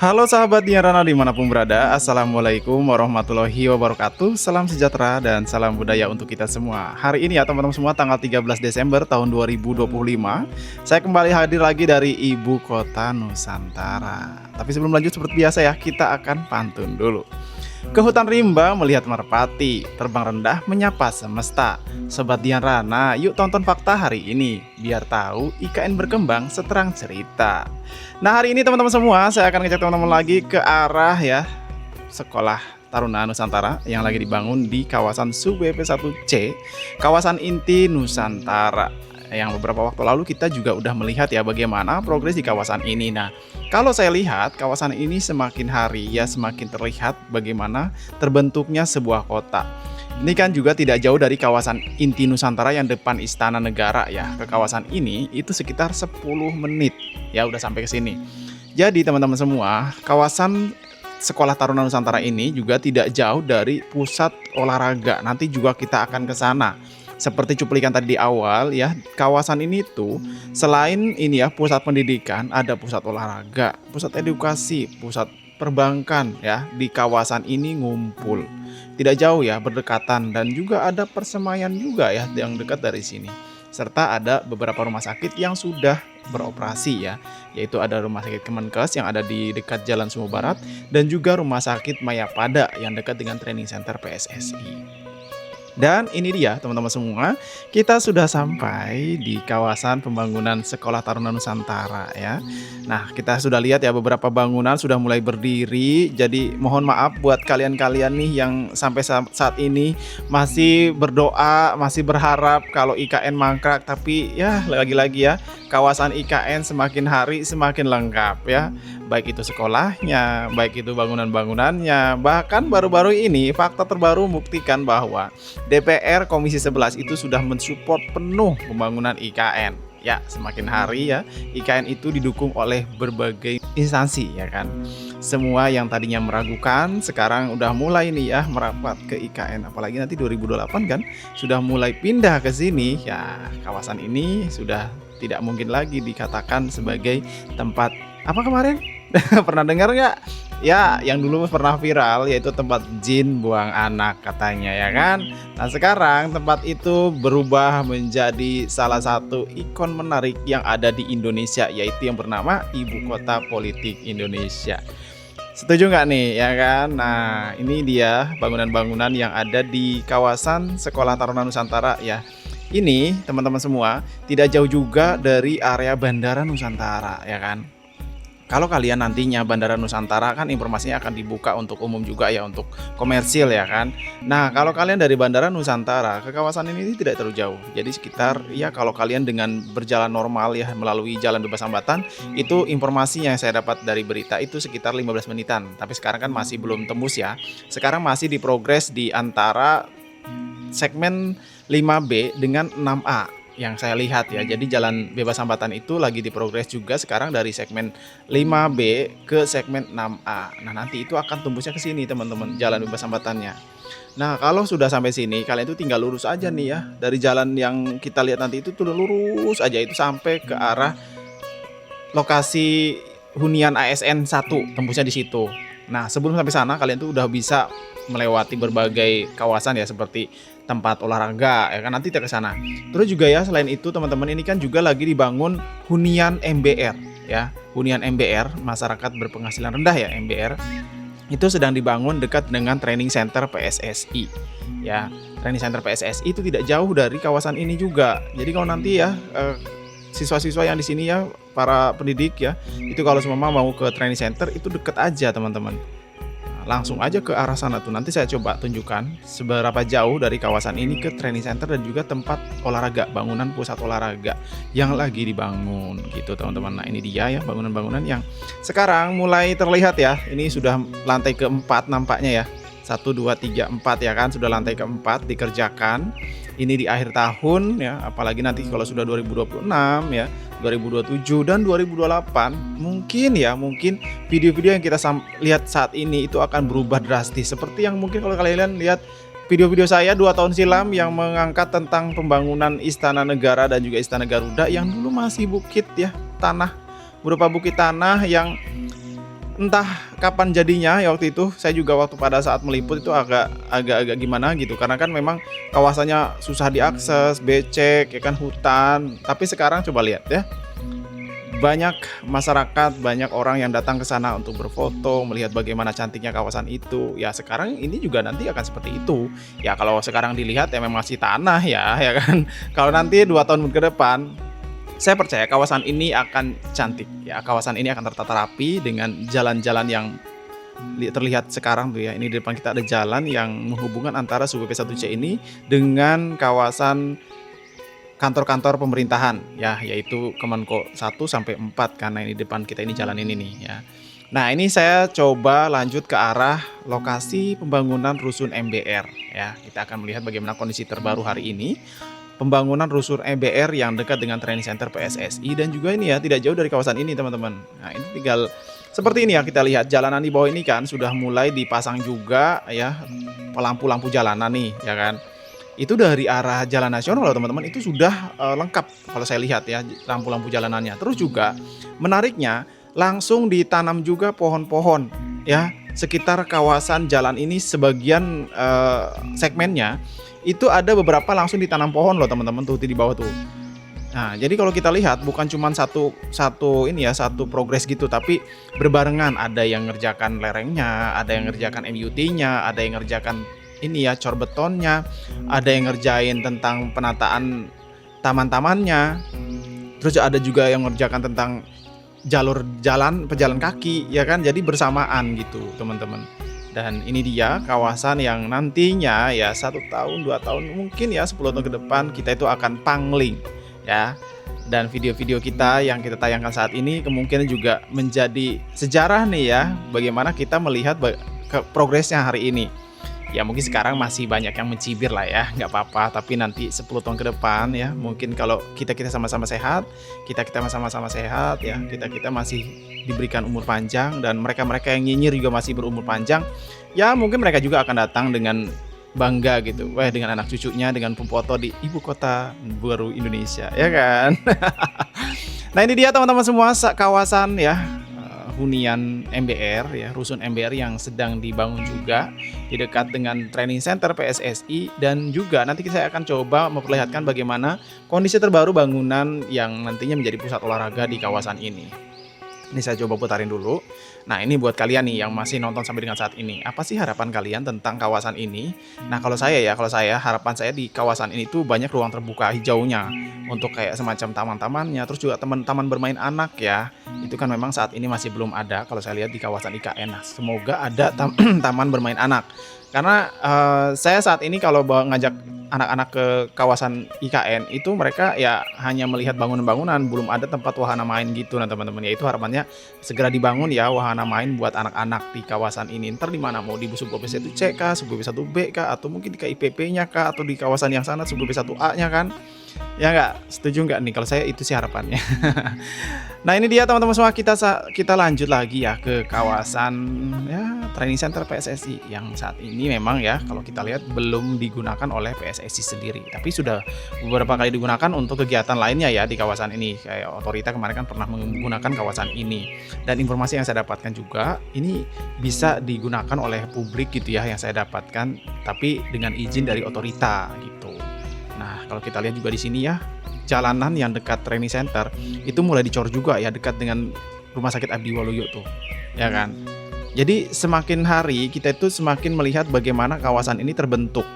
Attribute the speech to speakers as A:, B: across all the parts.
A: Halo sahabat Diarana dimanapun berada, Assalamualaikum warahmatullahi wabarakatuh. Salam sejahtera dan salam budaya untuk kita semua. Hari ini ya teman-teman semua, tanggal 13 Desember tahun 2025, saya kembali hadir lagi dari ibu kota Nusantara. Tapi sebelum lanjut seperti biasa ya, kita akan pantun dulu. Ke hutan rimba melihat merpati, terbang rendah menyapa semesta. Sobat Dian Rana, yuk tonton fakta hari ini, biar tahu IKN berkembang seterang cerita. Nah hari ini teman-teman semua, saya akan ngajak teman-teman lagi ke arah ya Sekolah Taruna Nusantara yang lagi dibangun di kawasan SUBP1C, kawasan inti Nusantara. Yang beberapa waktu lalu kita juga udah melihat ya bagaimana progres di kawasan ini. Nah, kalau saya lihat kawasan ini semakin hari ya semakin terlihat bagaimana terbentuknya sebuah kota. Ini kan juga tidak jauh dari kawasan inti Nusantara yang depan Istana Negara ya. Ke kawasan ini itu sekitar 10 menit ya udah sampai ke sini. Jadi teman-teman semua, kawasan Sekolah Taruna Nusantara ini juga tidak jauh dari pusat olahraga. Nanti juga kita akan ke sana. Seperti cuplikan tadi di awal ya, kawasan ini tuh selain ini ya pusat pendidikan, ada pusat olahraga, pusat edukasi, pusat perbankan ya, di kawasan ini ngumpul. Tidak jauh ya, berdekatan, dan juga ada persemaian juga ya yang dekat dari sini. Serta ada beberapa rumah sakit yang sudah beroperasi ya, yaitu ada Rumah Sakit Kemenkes yang ada di dekat Jalan Sumur Barat dan juga Rumah Sakit Mayapada yang dekat dengan Training Center PSSI. Dan ini dia teman-teman semua, kita sudah sampai di kawasan pembangunan Sekolah Taruna Nusantara ya. Nah kita sudah lihat ya beberapa bangunan sudah mulai berdiri. Jadi mohon maaf buat kalian-kalian nih yang sampai saat ini masih berdoa, masih berharap kalau IKN mangkrak. Tapi ya lagi-lagi ya, kawasan IKN semakin hari semakin lengkap ya. Baik itu sekolahnya, baik itu bangunan-bangunannya. Bahkan baru-baru ini fakta terbaru membuktikan bahwa DPR Komisi 11 itu sudah mensupport penuh pembangunan IKN. Ya, semakin hari ya, IKN itu didukung oleh berbagai instansi ya kan. Semua yang tadinya meragukan sekarang udah mulai nih ya merapat ke IKN. Apalagi nanti 2028 kan sudah mulai pindah ke sini. Ya, kawasan ini sudah tidak mungkin lagi dikatakan sebagai tempat apa kemarin? Pernah dengar nggak? Ya, yang dulu pernah viral yaitu tempat jin buang anak katanya ya kan. Nah sekarang tempat itu berubah menjadi salah satu ikon menarik yang ada di Indonesia, yaitu yang bernama Ibu Kota Politik Indonesia. Setuju nggak nih ya kan? Nah ini dia bangunan-bangunan yang ada di kawasan Sekolah Taruna Nusantara ya. Ini teman-teman semua tidak jauh juga dari area Bandara Nusantara ya kan. Kalau kalian nantinya Bandara Nusantara kan informasinya akan dibuka untuk umum juga ya, untuk komersil ya kan. Nah kalau kalian dari Bandara Nusantara ke kawasan ini tidak terlalu jauh. Jadi sekitar ya kalau kalian dengan berjalan normal ya melalui jalan bebas hambatan, itu informasi yang saya dapat dari berita itu sekitar 15 menitan. Tapi sekarang kan masih belum tembus ya. Sekarang masih diprogres di antara segmen 5B dengan 6A yang saya lihat ya. Jadi jalan bebas hambatan itu lagi diprogres juga sekarang dari segmen 5B ke segmen 6A. Nah nanti itu akan tembusnya ke sini teman-teman, jalan bebas hambatannya. Nah kalau sudah sampai sini kalian itu tinggal lurus aja nih ya, dari jalan yang kita lihat nanti itu tuh lurus aja itu sampai ke arah lokasi hunian ASN 1, tembusnya di situ. Nah sebelum sampai sana kalian tuh udah bisa melewati berbagai kawasan ya, seperti tempat olahraga ya kan, nanti kita ke sana. Terus juga ya selain itu teman-teman, ini kan juga lagi dibangun hunian MBR ya. Hunian MBR, masyarakat berpenghasilan rendah ya, MBR. Itu sedang dibangun dekat dengan Training Center PSSI. Ya, Training Center PSSI itu tidak jauh dari kawasan ini juga. Jadi kalau nanti ya siswa-siswa yang di sini ya, para pendidik ya, itu kalau semua mau ke Training Center itu deket aja teman-teman. Langsung aja ke arah sana tuh. Nanti saya coba tunjukkan seberapa jauh dari kawasan ini ke Training Center dan juga tempat olahraga, bangunan pusat olahraga yang lagi dibangun gitu teman-teman. Nah ini dia ya bangunan-bangunan yang sekarang mulai terlihat ya. Ini sudah lantai keempat nampaknya ya. 1, 2, 3, 4 ya kan, sudah lantai keempat dikerjakan. Ini di akhir tahun ya, apalagi nanti kalau sudah 2026 ya, 2027 dan 2028 mungkin video-video yang kita lihat saat ini itu akan berubah drastis, seperti yang mungkin kalau kalian lihat video-video saya 2 tahun silam yang mengangkat tentang pembangunan Istana Negara dan juga Istana Garuda yang dulu masih bukit ya, tanah, berupa bukit tanah yang entah kapan jadinya ya waktu itu. Saya juga waktu pada saat meliput itu agak gimana gitu, karena kan memang kawasannya susah diakses, becek ya kan, hutan. Tapi sekarang coba lihat ya, banyak masyarakat, banyak orang yang datang ke sana untuk berfoto, melihat bagaimana cantiknya kawasan itu. Ya sekarang ini juga nanti akan seperti itu. Ya kalau sekarang dilihat ya memang masih tanah ya, ya kan. Kalau nanti 2 tahun ke depan, saya percaya kawasan ini akan cantik. Ya kawasan ini akan tertata rapi dengan jalan-jalan yang terlihat sekarang tuh ya. Ini di depan kita ada jalan yang menghubungkan antara Sup 1C ini dengan kawasan kantor-kantor pemerintahan ya, yaitu Kemenko 1 sampai 4, karena ini depan kita ini jalan ini nih ya. Nah, ini saya coba lanjut ke arah lokasi pembangunan rusun MBR ya. Kita akan melihat bagaimana kondisi terbaru hari ini. Pembangunan rusun MBR yang dekat dengan training center PSSI, dan juga ini ya tidak jauh dari kawasan ini teman-teman. Nah, ini tinggal seperti ini ya, kita lihat jalanan di bawah ini kan sudah mulai dipasang juga ya lampu-lampu jalanan nih ya kan. Itu dari arah jalan nasional loh teman-teman, itu sudah lengkap kalau saya lihat ya lampu-lampu jalanannya. Terus juga menariknya langsung ditanam juga pohon-pohon ya sekitar kawasan jalan ini. Sebagian segmennya itu ada beberapa langsung ditanam pohon loh teman-teman, tuh di bawah tuh. Nah, jadi kalau kita lihat bukan cuma satu progres gitu, tapi berbarengan. Ada yang ngerjakan lerengnya, ada yang ngerjakan MUT-nya, ada yang ngerjakan ini ya cor betonnya, ada yang ngerjain tentang penataan taman-tamannya. Terus ada juga yang ngerjakan tentang jalur jalan pejalan kaki ya kan. Jadi bersamaan gitu teman-teman. Dan ini dia kawasan yang nantinya ya 1 tahun 2 tahun mungkin ya 10 tahun ke depan kita itu akan pangling ya. Dan video-video kita yang kita tayangkan saat ini kemungkinan juga menjadi sejarah nih ya, bagaimana kita melihat progresnya hari ini. Ya mungkin sekarang masih banyak yang mencibir lah ya, nggak apa-apa. Tapi nanti 10 tahun ke depan ya, mungkin kalau kita sama-sama sehat, kita sama-sama sehat ya, kita masih diberikan umur panjang, dan mereka yang nyinyir juga masih berumur panjang. Ya mungkin mereka juga akan datang dengan bangga gitu, dengan anak cucunya, dengan foto di ibu kota baru Indonesia, ya kan? Nah ini dia teman-teman semua kawasan ya hunian MBR ya, rusun MBR yang sedang dibangun juga di dekat dengan training center PSSI. Dan juga nanti saya akan coba memperlihatkan bagaimana kondisi terbaru bangunan yang nantinya menjadi pusat olahraga di kawasan ini. Ini saya coba putarin dulu. Nah ini buat kalian nih yang masih nonton sampai dengan saat ini, apa sih harapan kalian tentang kawasan ini? Nah kalau saya harapan saya di kawasan ini tuh banyak ruang terbuka hijaunya, untuk kayak semacam taman-tamannya, terus juga taman bermain anak ya. Itu kan memang saat ini masih belum ada kalau saya lihat di kawasan IKN. Nah, semoga ada taman bermain anak. Karena saya saat ini kalau ngajak anak-anak ke kawasan IKN itu mereka ya hanya melihat bangunan-bangunan, belum ada tempat wahana main gitu. Nah teman-teman ya, itu harapannya segera dibangun ya wahana main buat anak-anak di kawasan ini. Ntar di mana, mau di Sup 1C kah, Sup 1B kah, atau mungkin di KIPP-nya kah, atau di kawasan yang sana Sup 1A-nya kan? Ya nggak, setuju nggak nih? Kalau saya itu sih harapannya. Nah ini dia teman-teman semua, kita lanjut lagi ya ke kawasan ya training center PSSI yang saat ini memang ya kalau kita lihat belum digunakan oleh PSSI sendiri, tapi sudah beberapa kali digunakan untuk kegiatan lainnya ya di kawasan ini. Kayak Otorita kemarin kan pernah menggunakan kawasan ini, dan informasi yang saya dapatkan juga ini bisa digunakan oleh publik gitu ya, yang saya dapatkan, tapi dengan izin dari Otorita gitu. Nah kalau kita lihat juga di sini ya, jalanan yang dekat training center itu mulai dicor juga ya, dekat dengan Rumah Sakit Abdi Waluyo tuh ya kan. Jadi semakin hari kita itu semakin melihat bagaimana kawasan ini terbentuk.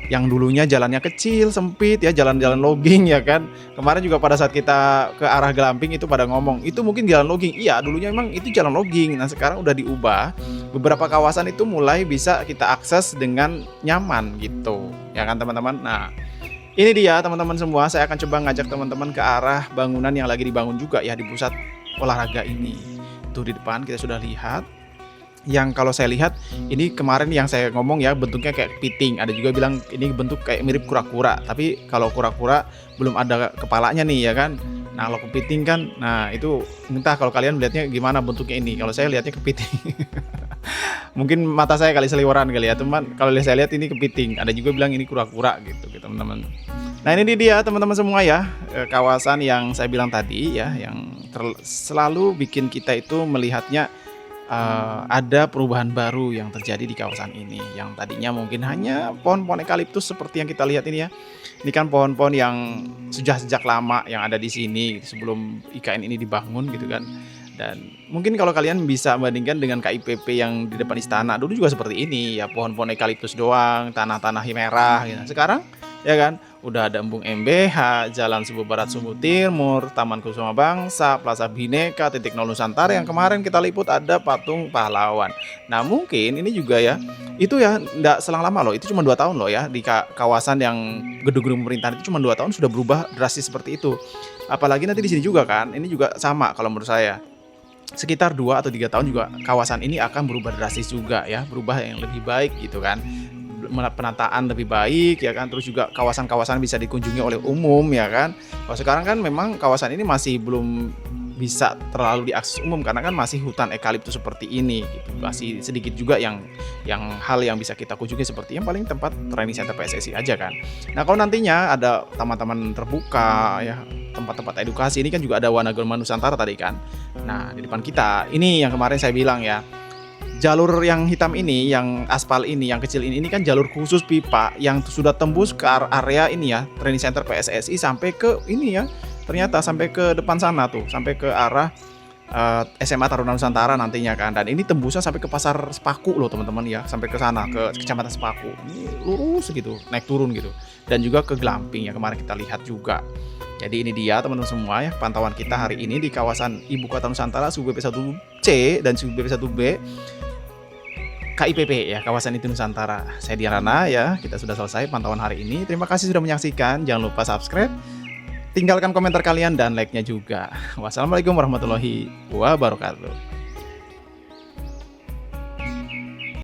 A: Yang dulunya jalannya kecil, sempit ya, jalan-jalan logging ya kan. Kemarin juga pada saat kita ke arah Gelamping itu pada ngomong, itu mungkin jalan logging. Iya, dulunya memang itu jalan logging. Nah sekarang udah diubah, beberapa kawasan itu mulai bisa kita akses dengan nyaman gitu ya kan teman-teman. Nah ini dia teman-teman semua, saya akan coba ngajak teman-teman ke arah bangunan yang lagi dibangun juga ya di pusat olahraga ini. Tuh di depan kita sudah lihat. Yang kalau saya lihat ini kemarin yang saya ngomong ya, bentuknya kayak kepiting. Ada juga bilang ini bentuk kayak mirip kura-kura, tapi kalau kura-kura belum ada kepalanya nih ya kan. Nah kalau kepiting kan, nah itu entah kalau kalian melihatnya gimana bentuknya ini. Kalau saya lihatnya kepiting. Mungkin mata saya kali seliweran kali ya teman. Kalau saya lihat ini kepiting, ada juga bilang ini kura-kura gitu teman-teman. Nah ini dia teman-teman semua ya, kawasan yang saya bilang tadi ya, yang selalu bikin kita itu melihatnya ada perubahan baru yang terjadi di kawasan ini, yang tadinya mungkin hanya pohon-pohon eukaliptus seperti yang kita lihat ini ya. Ini kan pohon-pohon yang sudah sejak lama yang ada di sini sebelum IKN ini dibangun gitu kan. Dan mungkin kalau kalian bisa bandingkan dengan KIPP yang di depan istana, dulu juga seperti ini ya, pohon-pohon eukaliptus doang, tanah-tanah merah gitu. Sekarang ya kan udah ada embung MBH, Jalan Sumbu Barat Sumbu Timur, Taman Kusuma Bangsa, Plaza Bhinneka, Titik Nol Nusantara yang kemarin kita liput ada patung pahlawan. Nah mungkin ini juga ya, itu ya nggak selang lama loh, itu cuma 2 tahun loh ya, di kawasan yang gedung-gedung pemerintahan itu cuma 2 tahun sudah berubah drastis seperti itu. Apalagi nanti di sini juga kan, ini juga sama kalau menurut saya. Sekitar 2 atau 3 tahun juga kawasan ini akan berubah drastis juga ya, berubah yang lebih baik gitu kan. Penataan lebih baik ya kan, terus juga kawasan-kawasan bisa dikunjungi oleh umum ya kan. Kalau sekarang kan memang kawasan ini masih belum bisa terlalu diakses umum karena kan masih hutan eukaliptus seperti ini gitu. Masih sedikit juga yang hal yang bisa kita kunjungi seperti yang paling tempat training center PSSI aja kan. Nah, kalau nantinya ada taman-taman terbuka ya, tempat-tempat edukasi, ini kan juga ada Wanagama Nusantara tadi kan. Nah, di depan kita ini yang kemarin saya bilang ya, jalur yang hitam ini, yang aspal ini, yang kecil ini kan jalur khusus pipa yang sudah tembus ke area ini ya, training center PSSI sampai ke ini ya. Ternyata sampai ke depan sana tuh, sampai ke arah SMA Taruna Nusantara nantinya kan. Dan ini tembusnya sampai ke Pasar Sepaku loh teman-teman ya, sampai ke sana ke Kecamatan Sepaku. Ini lurus gitu, naik turun gitu. Dan juga ke Glamping yang kemarin kita lihat juga. Jadi ini dia teman-teman semua ya, pantauan kita hari ini di kawasan Ibu Kota Nusantara Sub BP1C dan Sub BP1B KIPP ya, kawasan itu Nusantara. Saya Diarana ya, kita sudah selesai pantauan hari ini. Terima kasih sudah menyaksikan. Jangan lupa subscribe, tinggalkan komentar kalian dan like-nya juga. Wassalamualaikum warahmatullahi wabarakatuh.